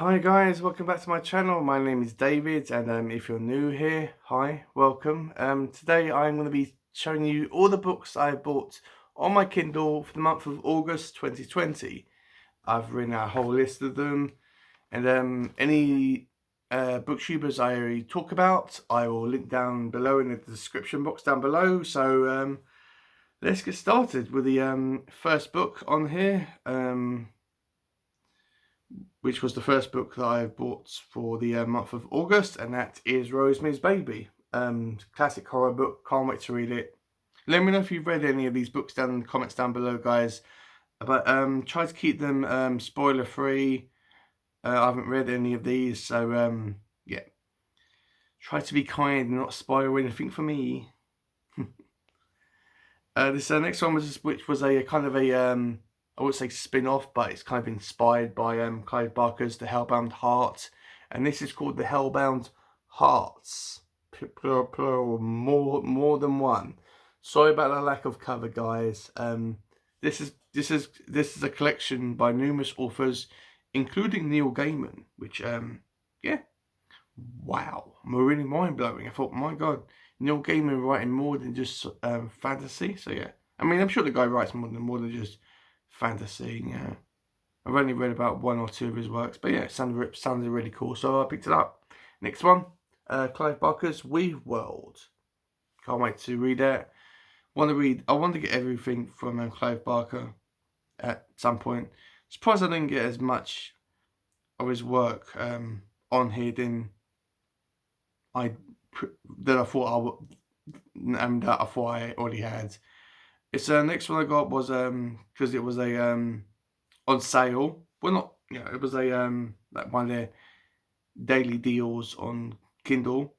Hi guys, welcome back to my channel. My name is David, and if you're new here, hi, welcome. Today I'm going to be showing you all the books I bought on my Kindle for the month of August 2020. I've written a whole list of them, and any booktubers I talk about, I will link down below in the description box down below. So let's get started with the first book on here. Which was the first book that I bought for the month of August, and that is Rosemary's Baby. Classic horror book, can't wait to read it. Let me know if you've read any of these books down in the comments down below, guys. But try to keep them spoiler free. I haven't read any of these, so yeah. Try to be kind and not spoil anything for me. This next one which was a kind of a I wouldn't say spin-off, but it's kind of inspired by Clive Barker's The Hellbound Heart, and this is called The Hellbound Hearts. Plural, more than one. Sorry about the lack of cover, guys. This is a collection by numerous authors, including Neil Gaiman, which yeah, wow, really mind blowing. I thought, my God, Neil Gaiman writing more than just fantasy. So yeah, I mean, I'm sure the guy writes more than just fantasy. Yeah, I've only read about one or two of his works, but yeah, it sounded really cool. So I picked it up. Next one, Clive Barker's Weave World. Can't wait to read it. I want to get everything from Clive Barker at some point. Surprised I didn't get as much of his work on here I that I thought I would, that I thought I already had. It's next one I got was because it was a on sale. Well, not, it was a like one of their daily deals on Kindle,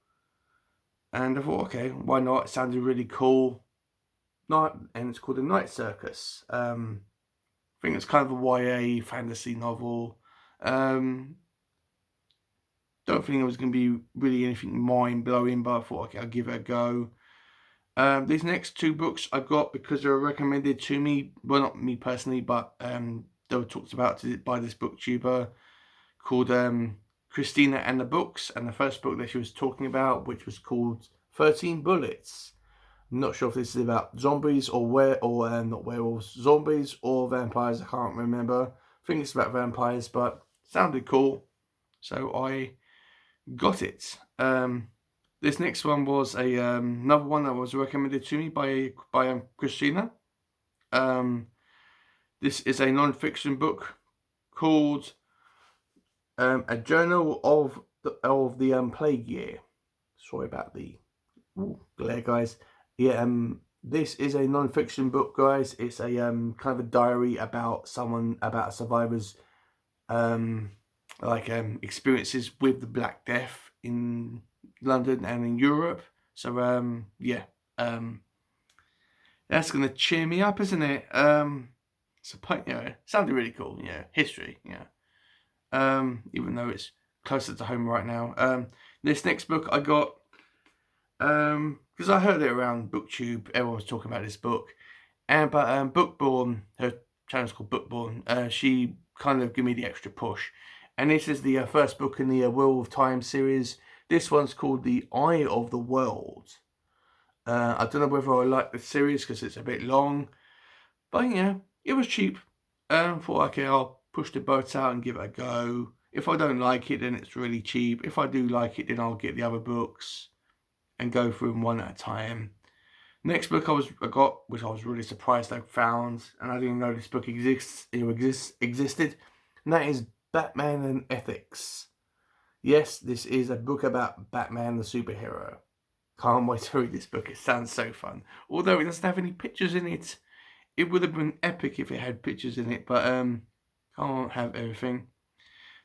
and I thought, okay, why not? It sounded really cool. And it's called The Night Circus. I think it's kind of a YA fantasy novel. Don't think it was going to be really anything mind blowing, but I thought, okay, I'll give it a go. These next two books I got because they were recommended to me. Well, not me personally, but they were talked about by this booktuber called Christina and the Books. And the first book that she was talking about, which was called 13 Bullets. I'm not sure if this is about zombies or not werewolves, zombies or vampires. I can't remember. I think it's about vampires, but sounded cool, so I got it. This next one was another one that was recommended to me by Christina. This is a non-fiction book called A Journal of the Plague Year. Sorry about the glare, guys. Yeah, this is a non-fiction book, guys. It's a kind of a diary about a survivor's experiences with the Black Death in London and in Europe. So yeah, that's gonna cheer me up, isn't it? So sounded really cool. History. Even though it's closer to home right now. This next book I got because I heard it around BookTube. Everyone was talking about this book, but Bookborn, her channel's called Bookborn. She kind of gave me the extra push, and this is the first book in the Wheel of Time series. This one's called The Eye of the World. I don't know whether I like the series because it's a bit long, but it was cheap. Thought, okay, I'll push the boat out and give it a go. If I don't like it, then it's really cheap. If I do like it, then I'll get the other books and go through them one at a time. Next book I got, which I was really surprised I found, and I didn't know this book existed, and that is Batman and Ethics. Yes, this is a book about Batman the superhero. Can't wait to read this book. It sounds so fun. Although it doesn't have any pictures in it. It would have been epic if it had pictures in it, but can't have everything.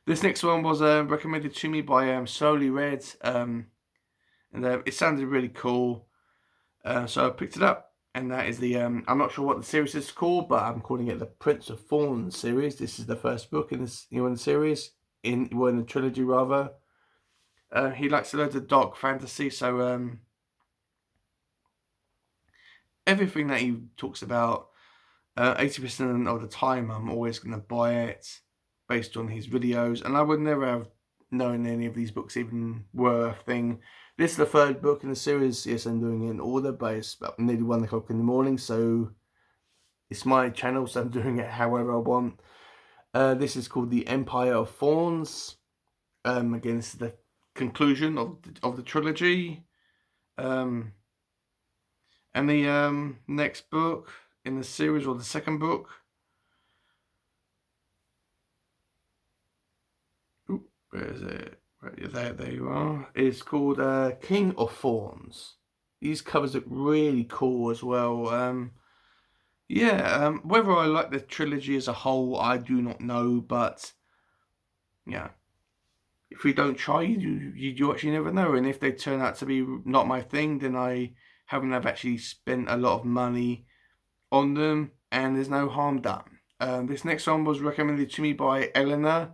This next one was recommended to me by Slowly Read, and it sounded really cool. So I picked it up, and that is the I'm not sure what the series is called, but I'm calling it the Prince of Thorns series. This is the first book in this in the series, in the trilogy rather. He likes a load of dark fantasy, so everything that he talks about, 80% of the time I'm always going to buy it. based on his videos, and I would never have known any of these books even were a thing. This is the third book in the series. Yes, I'm doing it in order, but it's about nearly 1 o'clock in the morning, so it's my channel, so I'm doing it however I want. This is called The Empire of Thorns. Again, this is the conclusion of the trilogy. And the next book in the series, or the second book, where is it? There you are. It's called King of Thorns. These covers look really cool as well. Whether I like the trilogy as a whole, I do not know, but yeah, if we don't try, you actually never know. And if they turn out to be not my thing, then I haven't have actually spent a lot of money on them, and there's no harm done. This next one was recommended to me by Eleanor.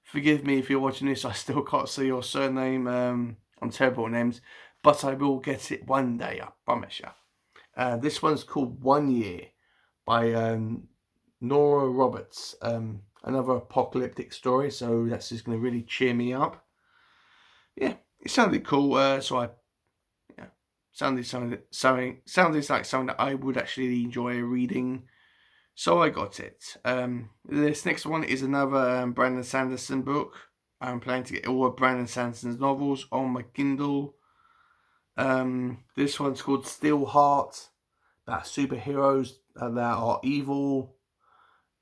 Forgive me if you're watching this, I still can't see your surname. I'm terrible at names, but I will get it one day, I promise you. This one's called 1 Year by Nora Roberts. Another apocalyptic story, so that's just going to really cheer me up. Yeah, it sounded cool, sounded like something that I would actually enjoy reading. So I got it. This next one is another Brandon Sanderson book. I'm planning to get all of Brandon Sanderson's novels on my Kindle. This one's called Steel Heart, about superheroes that are evil.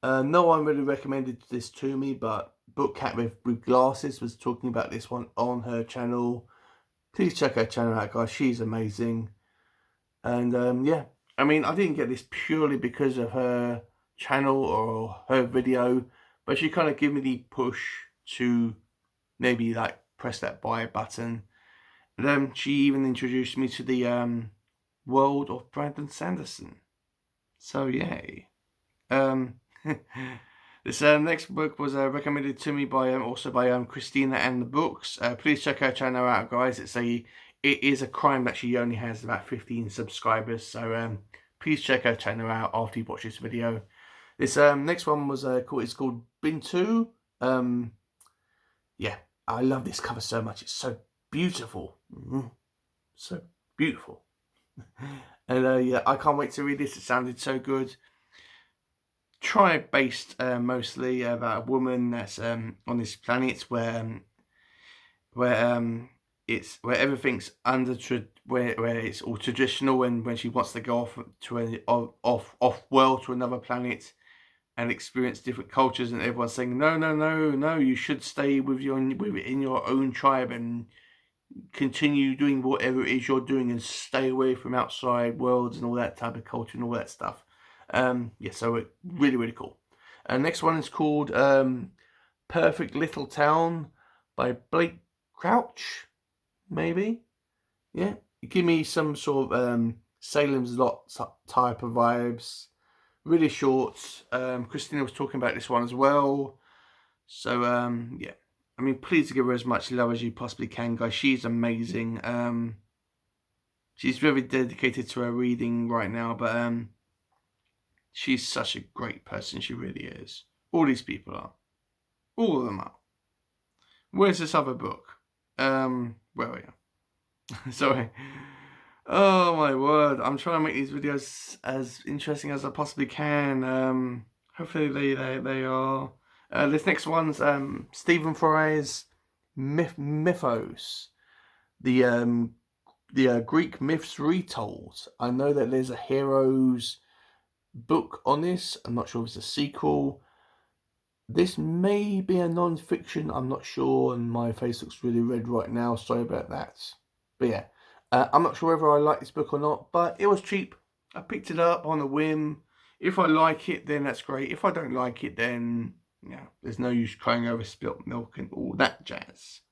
No one really recommended this to me, but Bookcat with Glasses was talking about this one on her channel. Please check her channel out, guys. She's amazing. And yeah, I mean, I didn't get this purely because of her channel or her video, but she kind of gave me the push to maybe like press that buy button. And then she even introduced me to the world of Brandon Sanderson. So yay. This next book was recommended to me by also by Christina and the Books. Please check her channel out, guys. It is a crime that she only has about 15 subscribers, so please check her channel out after you watch this video. This next one was called Bintu. Yeah, I love this cover so much. It's so beautiful, so beautiful. And yeah, I can't wait to read this. It sounded so good. Tribe based, mostly about a woman that's on this planet where everything's where it's all traditional, and when she wants to go off to off world to another planet and experience different cultures, and everyone's saying no, you should stay in your own tribe and continue doing whatever it is you're doing and stay away from outside worlds and all that type of culture and all that stuff. Yeah, so really cool. Next one is called Perfect Little Town by Blake Crouch, maybe. Yeah, give me some sort of Salem's Lot type of vibes. Really short. Christina was talking about this one as well. So yeah, I mean, please give her as much love as you possibly can, guys. She's amazing. She's very dedicated to her reading right now, but she's such a great person. She really is. All these people are. All of them are. Where's this other book? Where are you? Sorry. Oh my word. I'm trying to make these videos as interesting as I possibly can. Hopefully they are. This next one's Stephen Fry's Mythos. The Greek myths retold. I know that there's a Heroes book on this. I'm not sure if it's a sequel. This may be a non-fiction, I'm not sure, and my face looks really red right now, sorry about that. But yeah, I'm not sure whether I like this book or not, but it was cheap. I picked it up on a whim. If I like it, then that's great. If I don't like it, then yeah, there's no use crying over spilt milk and all that jazz.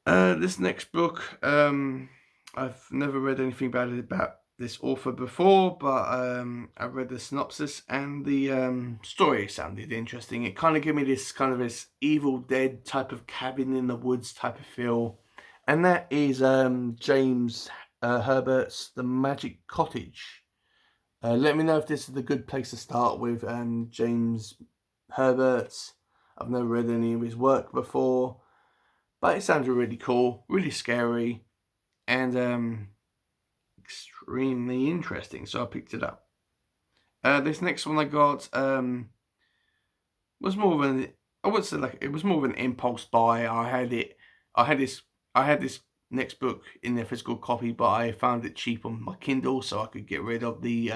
This next book, I've never read anything about this author before, but I read the synopsis and the story sounded interesting. It kind of gave me this Evil Dead type of cabin in the woods type of feel, and that is James Herbert's The Magic Cottage. Let me know if this is a good place to start with James Herbert. I've never read any of his work before, but it sounds really cool, really scary, and extremely interesting. So I picked it up. This next one I got was more of an, I would say, like, it was more of an impulse buy. I had this next book in their physical copy, but I found it cheap on my Kindle, so I could get rid of the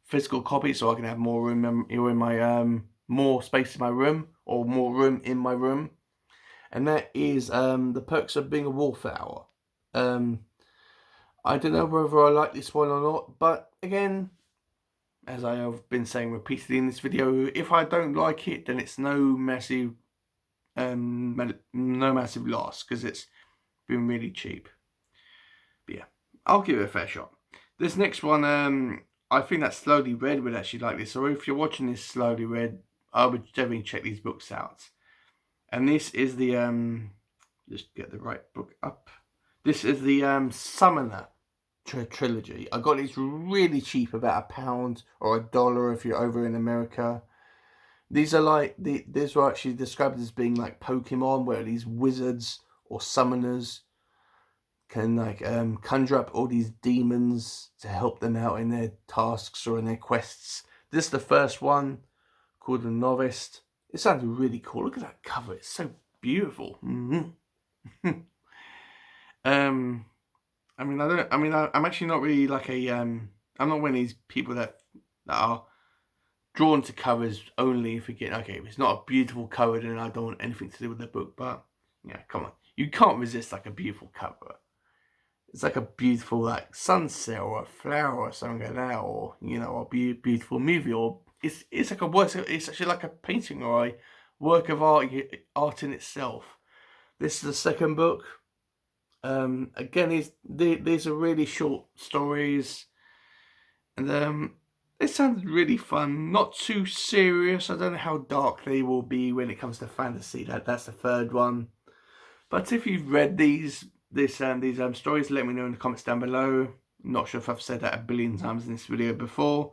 physical copy, so I can have more room in my more space in my room, or more room in my room. And that is The Perks of Being a Wallflower. I don't know whether I like this one or not, but again, as I have been saying repeatedly in this video, if I don't like it, then it's no massive loss, because it's been really cheap. But yeah, I'll give it a fair shot. This next one, I think that Slowly Read would actually like this. So if you're watching this Slowly Read, I would definitely check these books out. And this is the just get the right book up. This is the Summoner trilogy. I got these really cheap, about £1 or $1 if you're over in America. These are like these were actually described as being like Pokemon, where these wizards or summoners can like conjure up all these demons to help them out in their tasks or in their quests. This is the first one, called The Novice. It sounds really cool. Look at that cover; it's so beautiful. I mean, I'm actually not really like a I'm not one of these people that are drawn to covers only if you get, okay, if it's not a beautiful cover, then I don't want anything to do with the book. But yeah, come on, you can't resist like a beautiful cover. It's like a beautiful like sunset or a flower or something like that, or you know, a beautiful movie, or it's like a work. It's actually like a painting or a work of art in itself. This is the second book. Again, these are really short stories, and it sounds really fun. Not too serious. I don't know how dark they will be when it comes to fantasy. That's the third one. But if you've read these stories, let me know in the comments down below. I'm not sure if I've said that a billion times in this video before,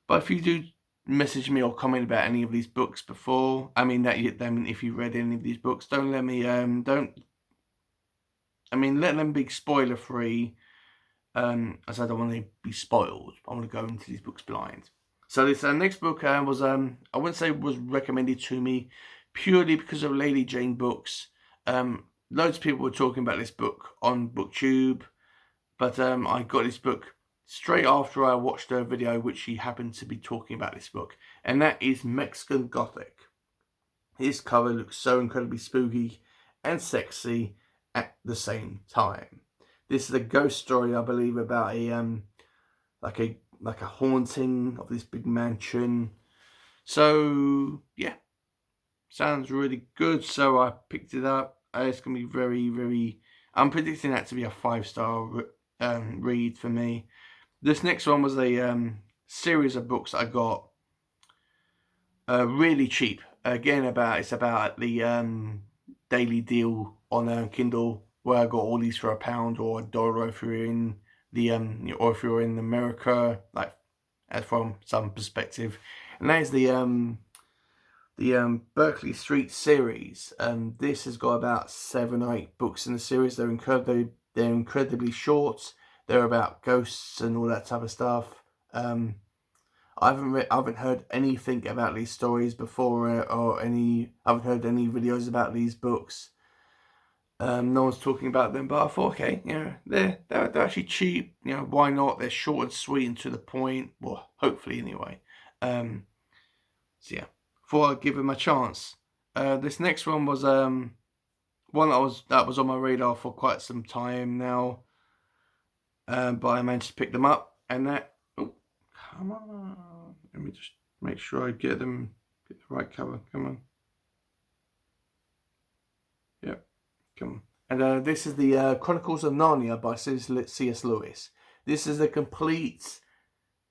but if you do message me or comment about any of these books before, if you read any of these books, don't let me let them be spoiler free, as I don't want to be spoiled. I want to go into these books blind. So this next book was I wouldn't say was recommended to me purely because of Lady Jane books. Loads of people were talking about this book on BookTube, but I got this book straight after I watched her video, which she happened to be talking about this book, and that is Mexican Gothic. His cover looks so incredibly spooky and sexy at the same time. This is a ghost story, I believe, about a like a haunting of this big mansion. So yeah, sounds really good. So I picked it up. It's gonna be very, very. I'm predicting that to be a 5-star read for me. This next one was a series of books I got really cheap. Again, it's about the daily deal on Kindle, where I got all these for £1 or $1 if you're in the or if you're in America, like as from some perspective. And that is the Berkeley Street series. This has got about 7 or 8 books in the series. They're incredibly short. They're about ghosts and all that type of stuff. I haven't heard anything about these stories before, I haven't heard any videos about these books. No one's talking about them, but I thought, okay, you know, they're actually cheap. You know, why not? They're short and sweet and to the point. Well, hopefully anyway. So yeah, thought I'd give them a chance. This next one was one that was on my radar for quite some time now, but I managed to pick them up, and that. Oh, come on! Let me just make sure I get the right cover. Come on. Yep, come on. And this is the Chronicles of Narnia by C.S. Lewis. This is a complete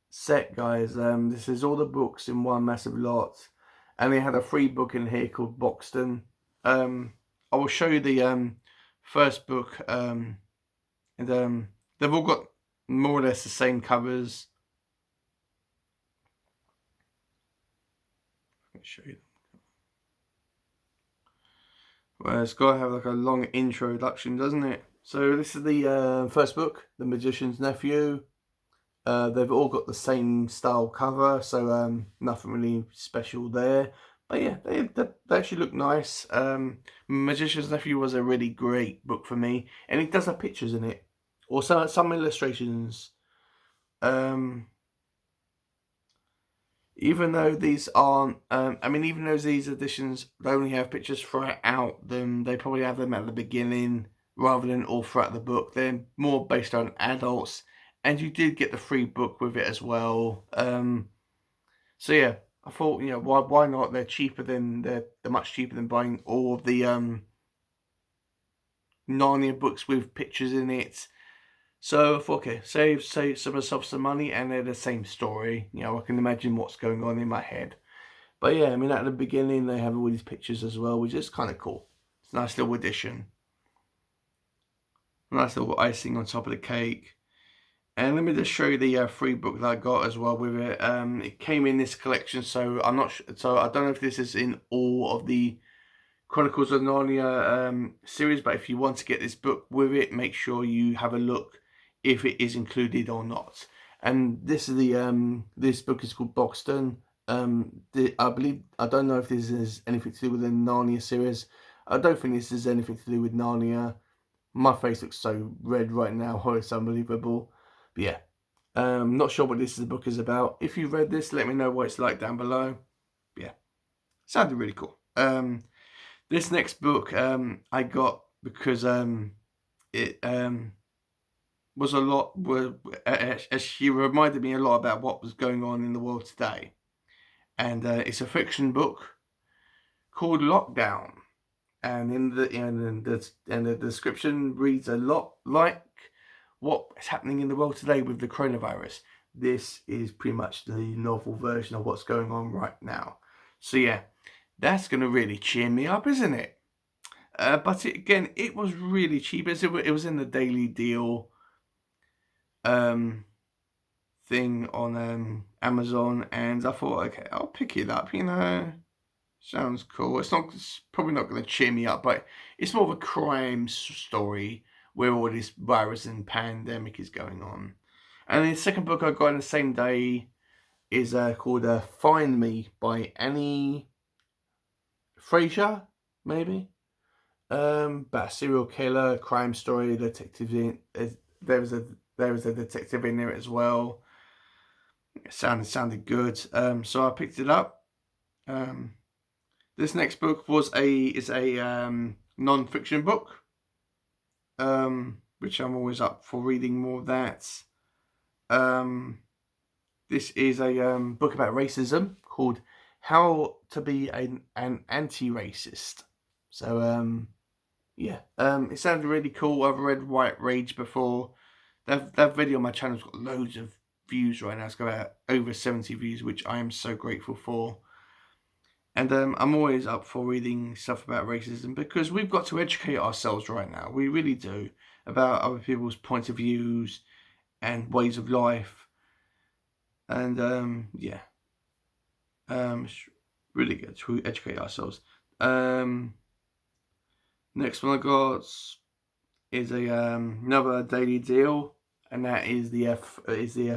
set, guys. This is all the books in one massive lot, and they had a free book in here called Boxton. I will show you the first book, and they've all got more or less the same covers. show you. Well, it's got to have like a long introduction, doesn't it? So this is the first book, The Magician's Nephew. They've all got the same style cover, so nothing really special there. But yeah, they actually look nice. Magician's Nephew was a really great book for me, and it does have pictures in it, or some illustrations. Even though these aren't, even though these editions only have pictures throughout them, they probably have them at the beginning rather than all throughout the book. They're more based on adults, and you did get the free book with it as well. So yeah, I thought, why not? They're much cheaper than buying all of the Narnia books with pictures in it. So I thought, okay, save myself some money, and they're the same story. I can imagine what's going on in my head. But yeah, at the beginning they have all these pictures as well, which is kind of cool. It's a nice little addition. Nice little icing on top of the cake. And let me just show you the free book that I got as well with it. It came in this collection, so I'm not sure. So I don't know if this is in all of the Chronicles of Narnia series, but if you want to get this book with it, make sure you have a look if it is included or not. And this is this book is called Boxton. I don't know if this is anything to do with the Narnia series. I don't think this is anything to do with Narnia. My face looks so red right now, it's unbelievable. But yeah, not sure what this book is about. If you read this, let me know what it's like down below. But yeah, sounded really cool. This next book I got because it was a lot. She reminded me a lot about what was going on in the world today, and it's a fiction book called Lockdown. And in the description reads a lot like what is happening in the world today with the coronavirus. This is pretty much the novel version of what's going on right now. So yeah, that's going to really cheer me up, isn't it? But it was really cheap. It was in the daily deal thing on Amazon, and I thought, okay, I'll pick it up. Sounds cool. It's probably not going to cheer me up, but it's more of a crime story where all this virus and pandemic is going on. And the second book I got on the same day is called Find Me by Annie Fraser, maybe. About a serial killer, crime story, detective in. There was a detective in there as well. It sounded good. So I picked it up. This next book is a non-fiction book, which I'm always up for reading more of that. This is a book about racism called How to Be an Anti-Racist. So yeah, it sounded really cool. I've read White Rage before. That video on my channel's got loads of views right now. It's got over 70 views, which I am so grateful for. And I'm always up for reading stuff about racism because we've got to educate ourselves right now. We really do, about other people's point of views and ways of life. And yeah, it's really good to educate ourselves. Next one I got is another daily deal, and that is the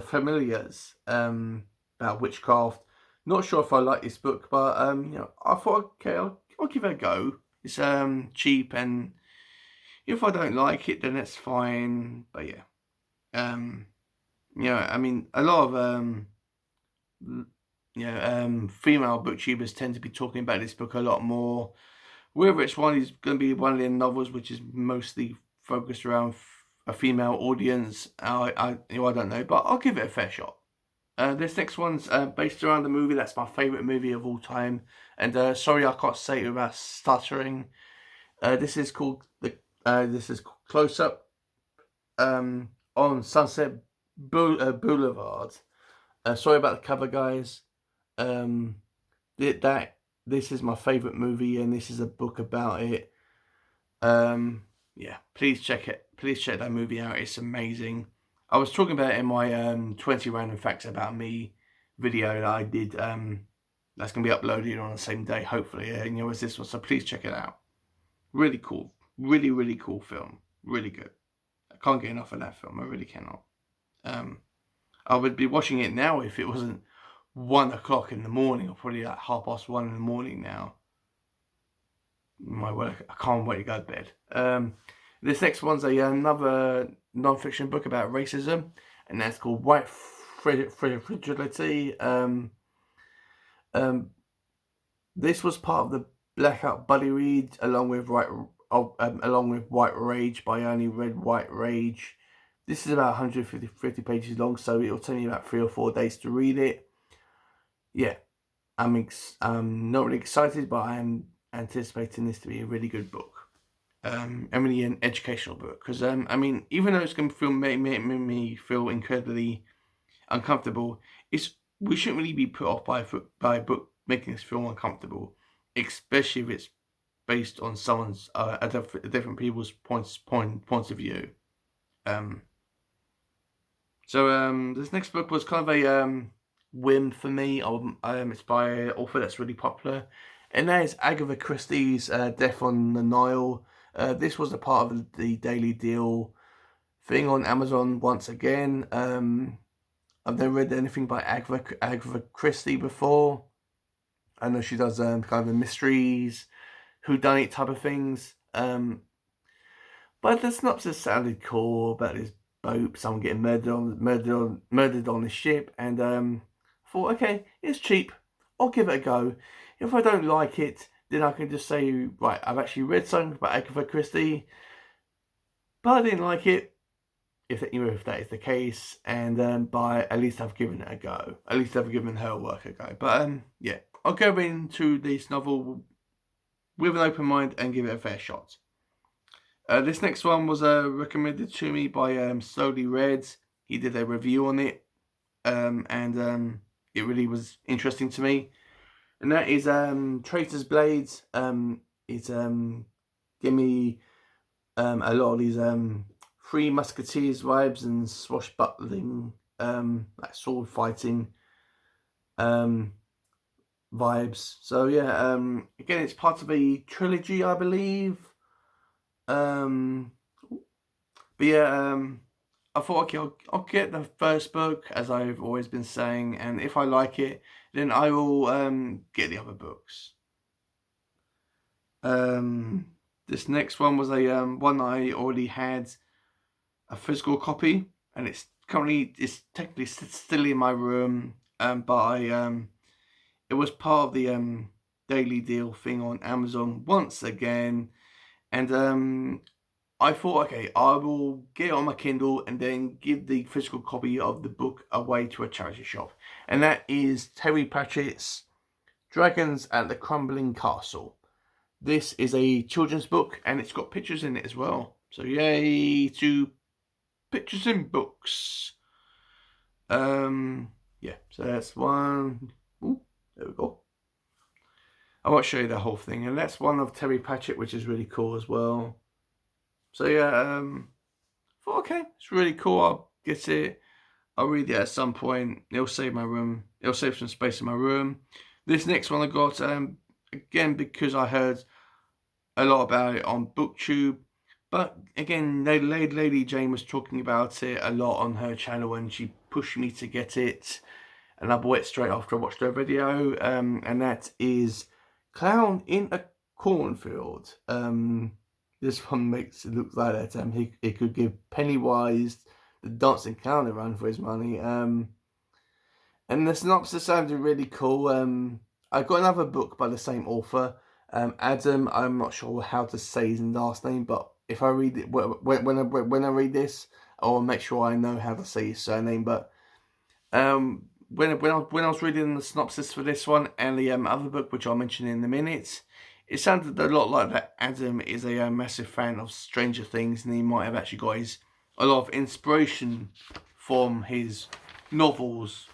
Familiars about witchcraft. Not sure if I like this book, but I thought, okay, I'll give it a go. It's cheap, and if I don't like it, then that's fine. But yeah, a lot of female booktubers tend to be talking about this book a lot more. Whether it's one is going to be one of their novels, which is mostly focused around a female audience, I don't know, but I'll give it a fair shot. This next one's based around a movie that's my favourite movie of all time. And sorry I can't say it without stuttering. This is called Close Up on Sunset Boulevard. Sorry about the cover, guys. This is my favourite movie, and this is a book about it. Yeah, please check it. Please check that movie out. It's amazing. I was talking about it in my 20 random facts about me video that I did That's going to be uploaded on the same day, hopefully, as this one. So please check it out. Really cool. Really, really cool film. Really good. I can't get enough of that film. I really cannot. I would be watching it now if it wasn't 1 o'clock in the morning, or probably like 1:30 in the morning now. My word, I can't wait to go to bed. This next one's another non-fiction book about racism, and that's called White Fragility. This was part of the Blackout Buddy Read, along with White Rage, but I only read White Rage. This is about 150 pages long, so it'll take me about 3 or 4 days to read it. Yeah, I'm not really excited, but I'm anticipating this to be a really good book. And really an educational book, because I mean, even though it's going to make me feel incredibly uncomfortable, we shouldn't really be put off by a book making us feel uncomfortable, especially if it's based on someone's different people's points of view. So this next book was kind of a whim for me. It's by an author that's really popular, and that is Agatha Christie's Death on the Nile. This was a part of the Daily Deal thing on Amazon once again. I've never read anything by Agatha Christie before. I know she does kind of the mysteries, whodunit type of things. But the synopsis sounded cool about this boat, someone getting murdered on the ship, and I thought, okay, it's cheap. I'll give it a go. If I don't like it, then I can just say, right, I've actually read something about Agatha Christie, but I didn't like it. If that is the case, and by at least I've given it a go. At least I've given her work a go. But yeah, I'll go into this novel with an open mind and give it a fair shot. This next one was recommended to me by Slowly Read. He did a review on it, and it really was interesting to me. And that is Traitor's Blades. It's give me a lot of these Three Musketeers vibes and swashbuckling, like sword fighting vibes. So yeah, again, it's part of a trilogy, I believe. But yeah, I thought, okay, I'll get the first book, as I've always been saying, and if I like it, then I will get the other books. This next one was a one that I already had a physical copy, and it's technically still in my room, but it was part of the Daily Deal thing on Amazon once again, and I thought, okay, I will get it on my Kindle and then give the physical copy of the book away to a charity shop, and that is Terry Pratchett's Dragons at the Crumbling Castle. This is a children's book, and it's got pictures in it as well, so yay to pictures in books. Yeah, so that's one. Ooh, there we go. I won't show you the whole thing, and that's one of Terry Pratchett, which is really cool as well. So yeah, thought, okay, it's really cool. I'll get it. I'll read it at some point. It'll save my room. It'll save some space in my room. This next one I got, again, because I heard a lot about it on BookTube. But again, Lady Jane was talking about it a lot on her channel, and she pushed me to get it. And I bought it straight after I watched her video. And that is Clown in a Cornfield. This one makes it look like that he could give Pennywise the dancing clown a run for his money. And the synopsis sounded really cool. I got another book by the same author, Adam. I'm not sure how to say his last name, but if I read it when I read this, I'll make sure I know how to say his surname. But when I was reading the synopsis for this one and the other book, which I'll mention in a minute, it sounded a lot like that Adam is a massive fan of Stranger Things, and he might have actually got a lot of inspiration from his novels,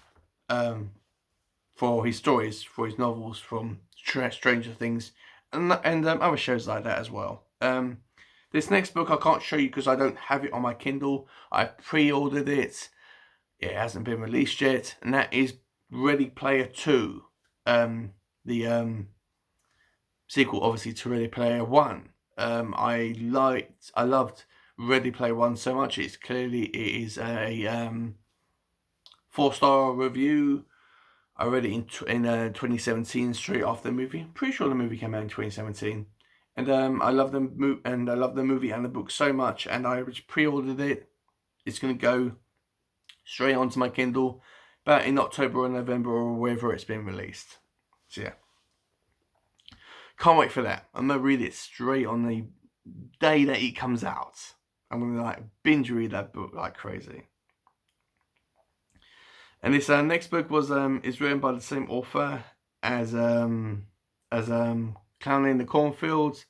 for his stories, for his novels from Stranger Things, and other shows like that as well. This next book I can't show you because I don't have it on my Kindle. I pre-ordered it. It hasn't been released yet, and that is Ready Player 2. the sequel, obviously, to Ready Player One. I loved Ready Player One so much. It is a 4-star review. I read it in 2017, straight after the movie. I'm pretty sure the movie came out in 2017, and I love the movie and the book so much, and I pre-ordered it. It's gonna go straight onto my Kindle, about in October or November or wherever it's been released. So yeah, can't wait for that. I'm gonna read it straight on the day that it comes out. I'm gonna like binge read that book like crazy. And this next book is written by the same author as Clown in the Cornfields.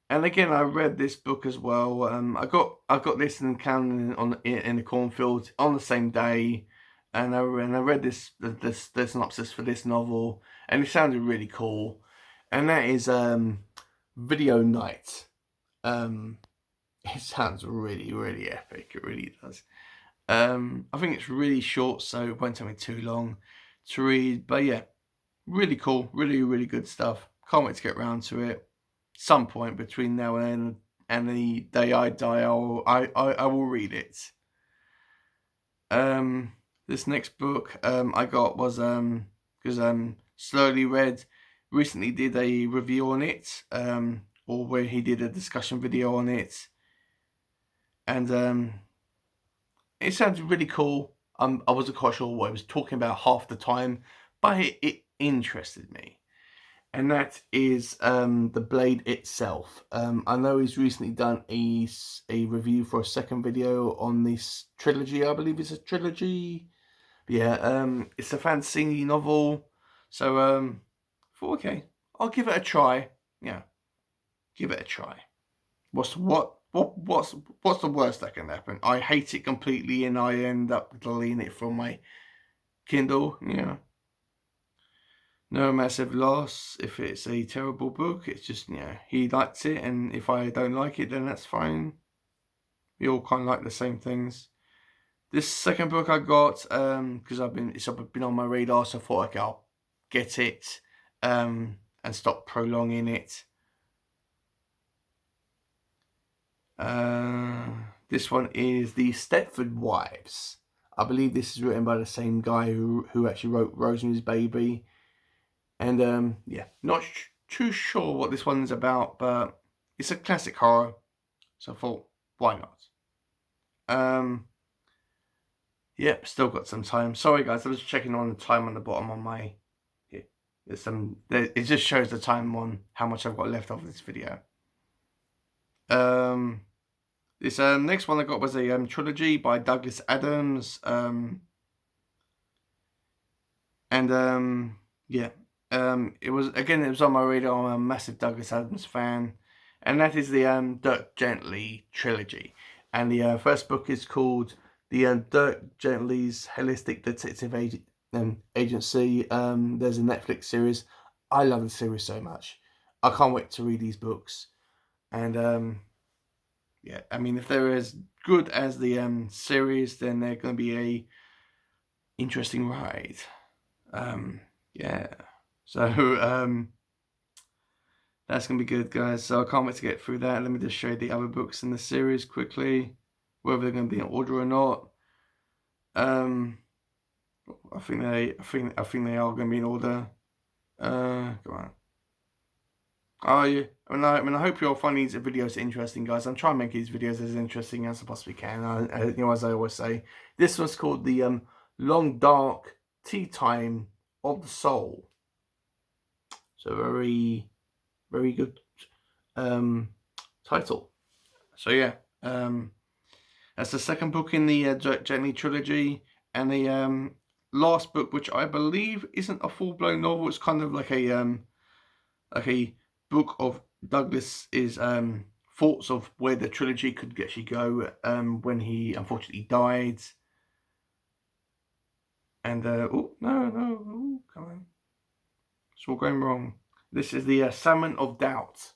And again, I read this book as well. I got this and Clown in the Cornfields on the same day, and I read the synopsis for this novel, and it sounded really cool. And that is Video Night. It sounds really, really epic. It really does. I think it's really short, so it won't take me too long to read. But yeah, really cool, really, really good stuff. Can't wait to get around to it. Some point between now and the day I die, I will read it. This next book I got was because Slowly Read recently did a review on it, or where he did a discussion video on it, and it sounded really cool. I wasn't quite sure what I was talking about half the time, but it interested me. And that is The Blade itself. I know he's recently done a review for a second video on this trilogy. I believe it's a trilogy. But yeah, it's a fantasy novel. So thought, okay, I'll give it a try. Yeah, give it a try. What's the worst that can happen? I hate it completely and I end up deleting it from my Kindle. Yeah. No massive loss if it's a terrible book. It's just, he likes it, and if I don't like it, then that's fine. We all kind of like the same things. This second book I got, because it's been on my radar, so I thought, okay, I'll get it, and stop prolonging it. This one is The Stepford Wives. I believe this is written by the same guy who actually wrote Rosemary's Baby. And yeah, not too sure what this one's about, but it's a classic horror, so I thought, why not? Yep, still got some time. Sorry guys, I was checking on the time on the bottom on my. Yeah, it just shows the time on how much I've got left of this video. This next one I got was a trilogy by Douglas Adams. Yeah. It was on my radar. I'm a massive Douglas Adams fan, and that is the Dirk Gently trilogy. And the first book is called the Dirk Gently's Holistic Detective Agency. There's a Netflix series. I love the series so much. I can't wait to read these books. And yeah, I mean, if they're as good as the series, then they're going to be a interesting ride. Yeah. So, that's going to be good, guys. So I can't wait to get through that. Let me just show you the other books in the series quickly, whether they're going to be in order or not. I think they are going to be in order. Come on. Oh, yeah. I hope you're finding these videos interesting, guys. I'm trying to make these videos as interesting as I possibly can. As I always say, this one's called the Long Dark Tea Time of the Soul. So very, very good title. So yeah, that's the second book in the Gently trilogy, and the last book, which I believe isn't a full-blown novel. It's kind of like a book of Douglas's thoughts of where the trilogy could actually go when he unfortunately died. And oh no, come on. It's all going wrong. This is the Salmon of Doubt.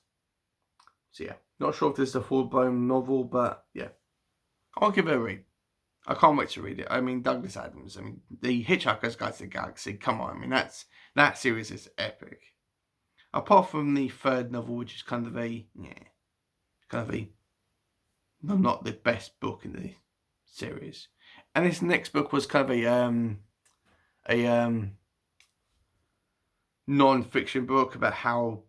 So yeah, not sure if this is a full-blown novel, but yeah, I'll give it a read. I can't wait to read it. I mean, Douglas Adams. I mean, The Hitchhiker's Guide to the Galaxy. Come on, I mean, that's That series is epic. Apart from the third novel, which is kind of not the best book in the series. And this next book was kind of a non-fiction book about how,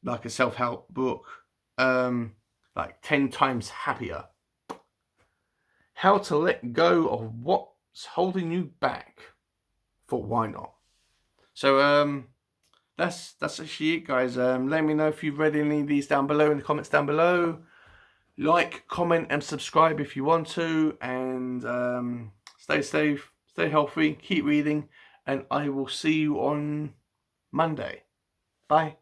like a self-help book, like 10 times happier. How to let go of what's holding you back. Thought, why not? So that's actually it, guys. Let me know if you've read any of these down below in the comments down below. Like, comment, and subscribe if you want to. And stay safe, stay healthy, keep reading, and I will see you on Monday. Bye.